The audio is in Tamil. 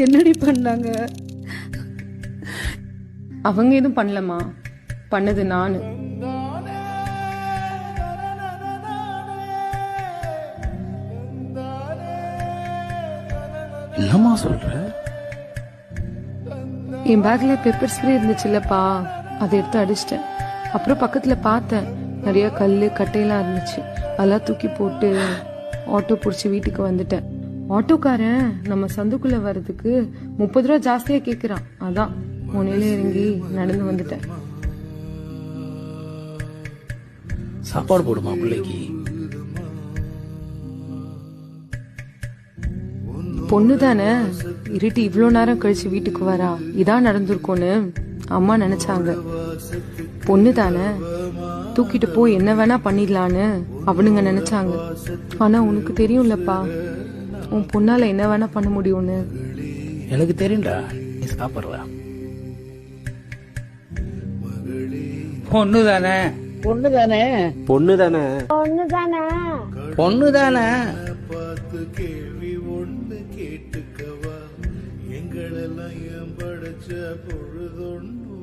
என்னடி பண்ணாங்க? அவங்க எதுவும் பண்ணலமா, பண்ணது நானு. என்னம்மா சொல்ற? என் பேக்ல பெப்பர் ஸ்ப்ரே இருந்துச்சுல்லப்பா, அதை எடுத்து அடிச்சிட்டேன். அப்புறம் பக்கத்துல பார்த்தேன், நிறைய கல்லு கட்டையெல்லாம் இருந்துச்சு. அதெல்லாம் தூக்கி போட்டு ஆட்டோ பிடிச்சி வீட்டுக்கு வந்துட்டேன். ஆட்டோக்காரன் நம்ம சந்துக்குள்ள வர்றதுக்கு 30 ரூபா ஜாஸ்தியா கேக்குறான். அதான் முனையில இறங்கி நடந்து வந்துட்டேன். சாப்பாடு போடுமா பிள்ளைக்கு? பொண்ணு தானே, இருட்டி இவ்வளோ நேரம் கழிச்சு வீட்டுக்கு வரா, இதான் நடந்திருக்கும்னு அம்மா நினைச்சாங்க. பொண்ணு தானே, தூக்கிட்டு போய் என்ன வேணா பண்ணிடலான்னு அவனுங்க நினைச்சாங்க. ஆனா உனக்கு தெரியும்லப்பா, உன் பொண்ணால என்ன வேணா பண்ண முடியும்னு. எனக்கு தெரியும்டா, நீ சாப்பிடுற. பொண்ணு தானே, பொண்ணு தானே, பொண்ணு தானே, பொண்ணு தானே, பொண்ணு தானே. பார்த்து கேள்வி ஒண்ணு கேட்டுக்கவா, எங்களெல்லாம் ஏன் படைச்ச பொழுதொன்று